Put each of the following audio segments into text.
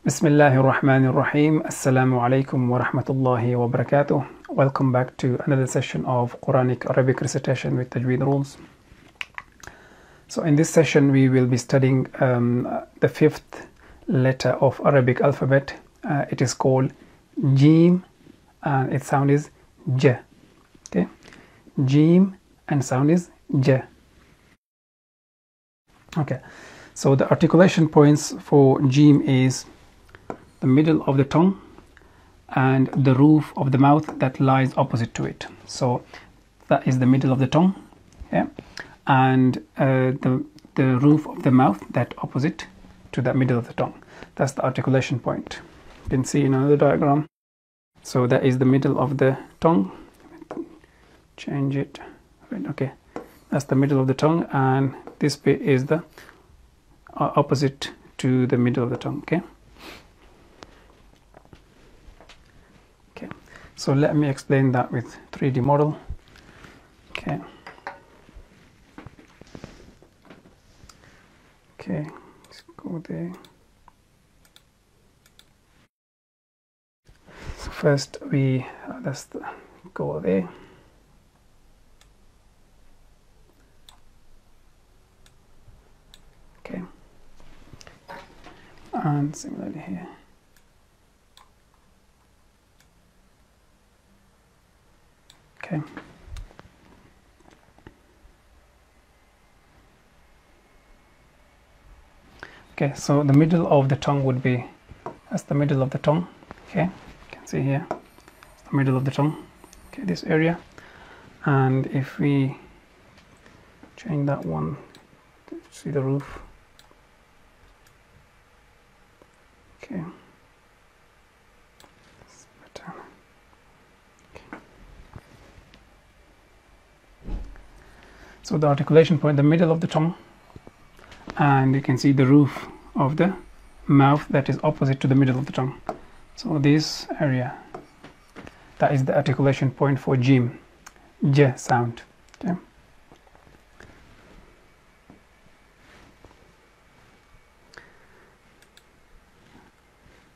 Bismillahir Rahmanir Rahim. Assalamu alaikum wa rahmatullahi wa barakatuh. Welcome back to another session of Quranic Arabic recitation with Tajweed rules. So in this session we will be studying the fifth letter of Arabic alphabet. It is called Jim and its sound is J. Okay, Jim and sound is J. Okay, so the articulation points for Jim is the middle of the tongue and the roof of the mouth that lies opposite to it. So that is the middle of the tongue, yeah, and the roof of the mouth that opposite to the middle of the tongue. That's the articulation point. You can see in another diagram. So that is the middle of the tongue. Change it. Okay, that's the middle of the tongue, and this bit is the opposite to the middle of the tongue. Okay. Okay, so let me explain that with 3D model. Okay. Okay, let's go there. So first we let's go there. Okay, and similarly here. Okay. Okay, so the middle of the tongue would be, that's the middle of the tongue. Okay, you can see here, the middle of the tongue. Okay, this area. And if we change that one, see the roof. Okay. It's better. Okay. So the articulation point, the middle of the tongue, and you can see the roof of the mouth that is opposite to the middle of the tongue. So this area, that is the articulation point for Jim, J sound. Okay.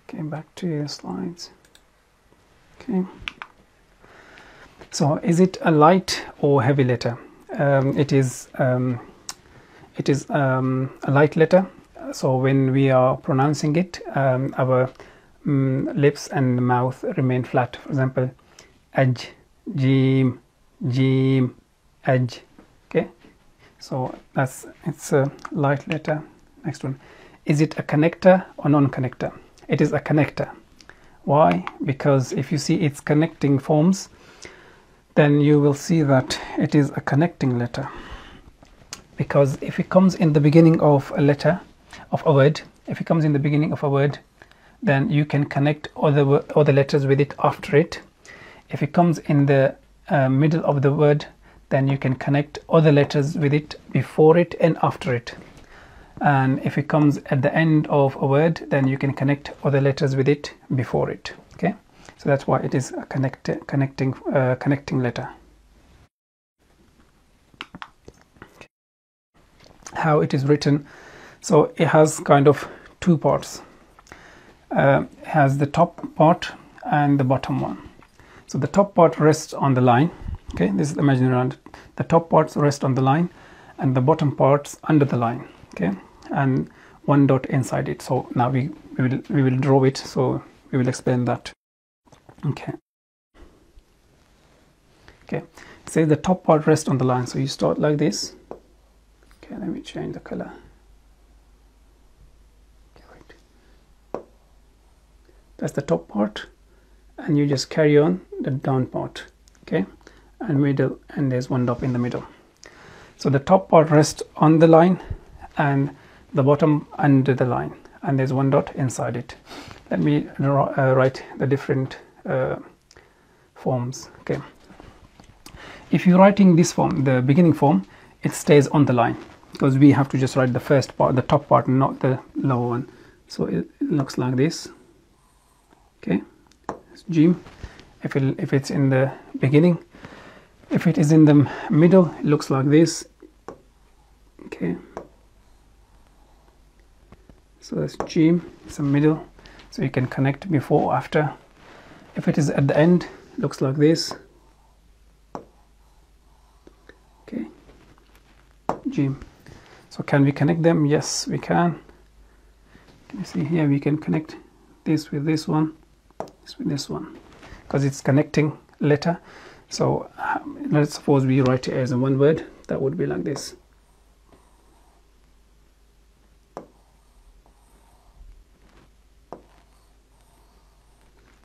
Okay, back to the slides. Okay. So is it a light or heavy letter? It is a light letter. So when we are pronouncing it, our lips and mouth remain flat. For example, aj, jim, jim, aj. Okay, so it's a light letter. Next one, is it a connector or non-connector? It is a connector. Why? Because if you see its connecting forms, then you will see that it is a connecting letter. Because if it comes in the beginning of a letter, of a word, if it comes in the beginning of a word, then you can connect other letters with it after it. If it comes in the middle of the word, then you can connect other letters with it before it and after it. And if it comes at the end of a word, then you can connect other letters with it before it. Okay, so that's why it is a connecting letter. How it is written, so it has kind of two parts. It has the top part and the bottom one. So the top part rests on the line. Okay, this is the imaginary round. The top parts rest on the line and the bottom parts under the line. Okay, and one dot inside it. So now we will draw it, so we will explain that. Okay. Okay, say the top part rests on the line, so you start like this. Okay, let me change the color. Okay, wait. That's the top part, and you just carry on the down part. Okay, and middle, and there's one dot in the middle. So the top part rests on the line and the bottom under the line, and there's one dot inside it. Let me write the different forms. Okay, if you're writing this form, the beginning form, it stays on the line, because we have to just write the first part, the top part, not the lower one. So it looks like this. Okay, it's Jim. If it's in the beginning, if it is in the middle, it looks like this. Okay, so that's Jim, it's a middle, So you can connect before or after. If it is at the end, looks like this. Okay, Jim. So can we connect them? Yes, we can. Can you see here? We can connect this with this one, this with this one, because it's connecting letter. So let's suppose we write it as a one word. That would be like this.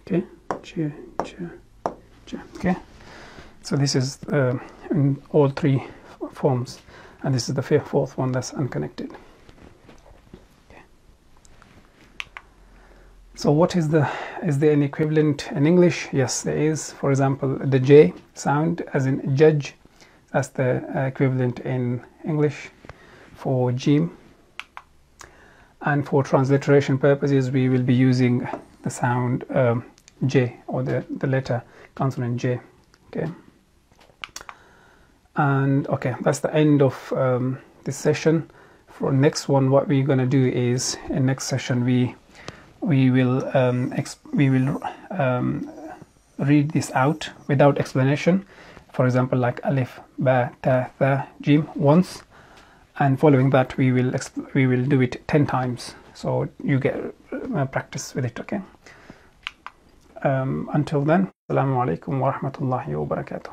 Okay, okay. So this is in all three forms, and this is the fourth one that's unconnected. Okay. So what is there an equivalent in English? Yes, there is. For example, the J sound, as in judge, that's the equivalent in English for Jim. And for transliteration purposes, we will be using the sound J, or the letter consonant J. Okay. And okay, that's the end of this session. For next one, what we're going to do is, in next session we will read this out without explanation. For example, like alif, ba, ta, tha, jim once, and following that we will do it 10 times, so you get practice with it. Okay. Until then, assalamu alaikum wa rahmatullahi wa barakatuh.